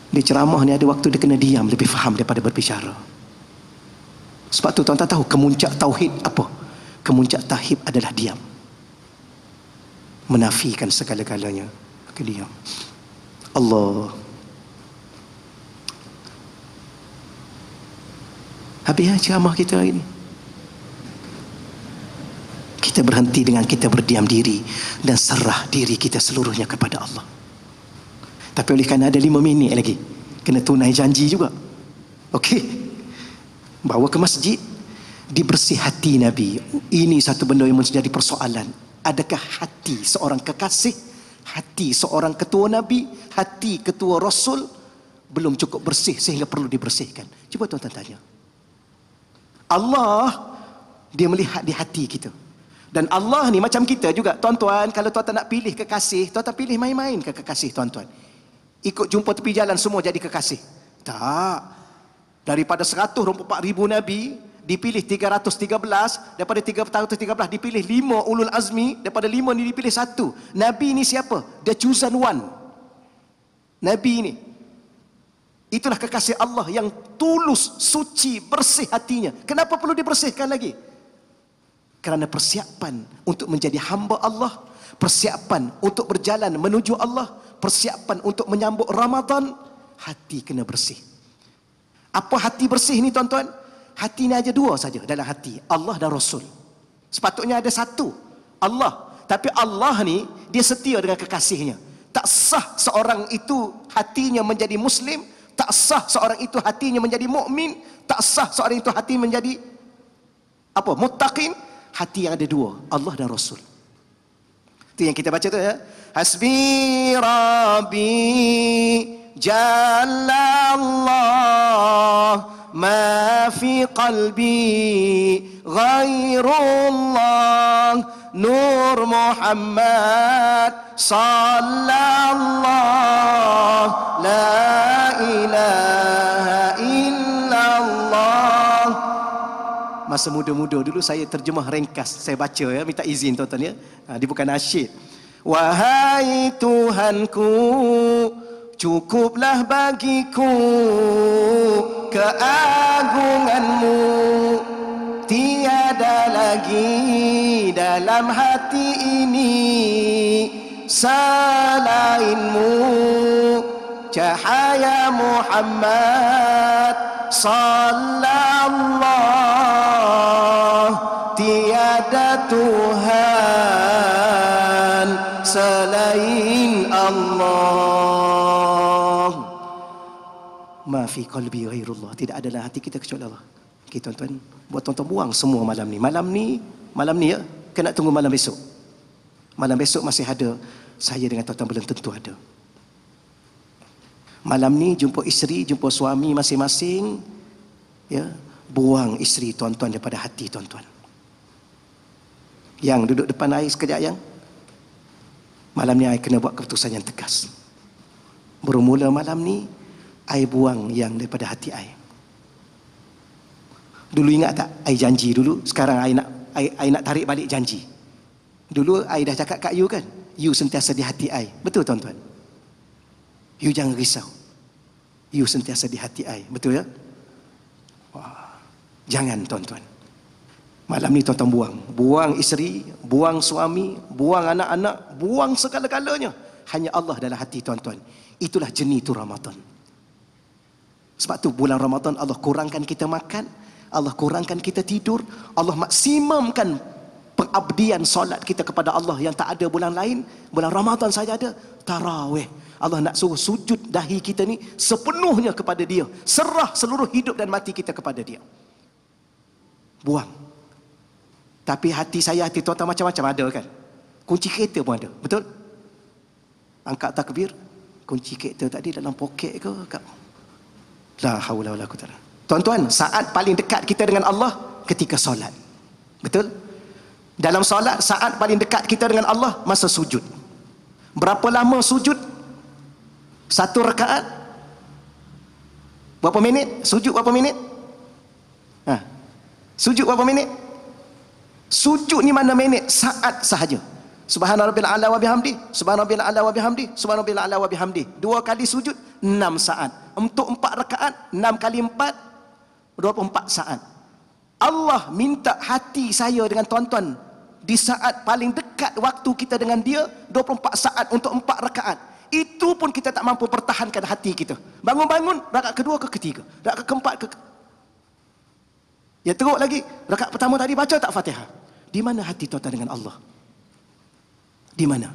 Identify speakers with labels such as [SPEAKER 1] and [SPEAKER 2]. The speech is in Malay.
[SPEAKER 1] Dia ceramah ni ada waktu dia kena diam, lebih faham daripada berbicara. Sebab tu tuan-tuan tahu kemuncak tauhid apa? Kemuncak tauhid adalah diam. Menafikan segala-galanya. Maka diam. Allah. Habis ceramah kita hari ini. Kita berhenti dengan kita berdiam diri dan serah diri kita seluruhnya kepada Allah. Tapi oleh kerana ada 5 minit lagi, kena tunai janji juga. Okey, bawa ke masjid, dibersih hati Nabi. Ini satu benda yang menjadi persoalan. Adakah hati seorang kekasih, hati seorang ketua Nabi, hati ketua Rasul belum cukup bersih sehingga perlu dibersihkan? Cuba tuan-tuan tanya. Allah, dia melihat di hati kita. Dan Allah ni macam kita juga. Tuan-tuan, kalau tuan-tuan nak pilih kekasih, tuan-tuan pilih main-main ke kekasih tuan-tuan? Ikut jumpa tepi jalan semua jadi kekasih? Tak. Daripada 124,000 Nabi, dipilih 313. Daripada 313 dipilih 5 ulul azmi. Daripada 5 ni dipilih 1. Nabi ni siapa? The chosen one. Nabi ni, itulah kekasih Allah yang tulus, suci, bersih hatinya. Kenapa perlu dibersihkan lagi? Kerana persiapan untuk menjadi hamba Allah, persiapan untuk berjalan menuju Allah, persiapan untuk menyambut Ramadan, hati kena bersih. Apa hati bersih ni tuan-tuan? Hati ni aja 2 saja dalam hati, Allah dan Rasul. Sepatutnya ada 1, Allah. Tapi Allah ni, dia setia dengan kekasihnya. Tak sah seorang itu hatinya menjadi Muslim, tak sah seorang itu hatinya menjadi mukmin, tak sah seorang itu hati menjadi apa? Muttaqin. Hati yang ada 2, Allah dan Rasul. Itu yang kita baca tu ya. Hasbi Rabbi Jalla Allah, ma fi qalbi ghairullah, Nur Muhammad sallallahu la ilaha illallah. Masa muda-muda dulu saya terjemah ringkas, saya baca ya, minta izin tuan-tuan ya. Dia bukan nasyid. Wahai Tuhanku, cukuplah bagiku keagunganmu, tiada lagi dalam hati ini selainmu. Cahaya Muhammad sallallahu, tiada Tuhan selain Allah. Ma fi qalbi ghairullah, tidak ada dalam hati kita kecuali Allah. Okey tuan-tuan, buat tuan-tuan buang semua malam ni. Malam ni ya, kena tunggu malam besok. Malam besok masih ada, saya dengan tuan-tuan belum tentu ada. Malam ni jumpa isteri, jumpa suami masing-masing, ya, buang isteri tuan-tuan daripada hati tuan-tuan. Yang duduk depan air sekejap yang, malam ni air kena buat keputusan yang tegas. Bermula malam ni, air buang yang daripada hati air. Dulu ingat tak, air janji dulu, sekarang air nak tarik balik janji. Dulu air dah cakap kat you kan, you sentiasa di hati air. Betul tuan-tuan? You jangan risau, you sentiasa di hati I. Betul ya? Wah, jangan tuan-tuan. Malam ni tuan-tuan buang isteri, buang suami, buang anak-anak, buang segala-galanya. Hanya Allah dalam hati tuan-tuan. Itulah jenis tu Ramadan. Sebab tu bulan Ramadan Allah kurangkan kita makan, Allah kurangkan kita tidur, Allah maksimumkan pengabdian solat kita kepada Allah yang tak ada bulan lain. Bulan Ramadan saja ada tarawih. Allah nak suruh sujud dahi kita ni sepenuhnya kepada Dia, serah seluruh hidup dan mati kita kepada Dia. Buang. Tapi hati saya, hati tuan-tuan macam-macam ada kan. Kunci kereta pun ada, betul? Angkat takbir, kunci kereta tadi dalam poket ke? La haula wala quwwata. Tuan-tuan, saat paling dekat kita dengan Allah ketika solat, betul? Dalam solat, saat paling dekat kita dengan Allah masa sujud. Berapa lama sujud? 1 rakaat berapa minit? Sujud berapa minit? Sujud berapa minit? Sujud ni mana minit? Saat sahaja. Subhana rabbil a'la wa bihamdi, subhana rabbil a'la wa bihamdi, subhana rabbil a'la wa bihamdi. 2 kali sujud 6 saat. Untuk 4 rakaat 6 kali 4 24 saat. Allah minta hati saya dengan tuan-tuan di saat paling dekat waktu kita dengan dia 24 saat untuk 4 rakaat. Itu pun kita tak mampu pertahankan hati kita. Bangun-bangun rakaat kedua ke ketiga, rakaat keempat ke ya teruk lagi. Rakaat pertama tadi baca tak Fatihah. Di mana hati tuan-tuan dengan Allah? Di mana?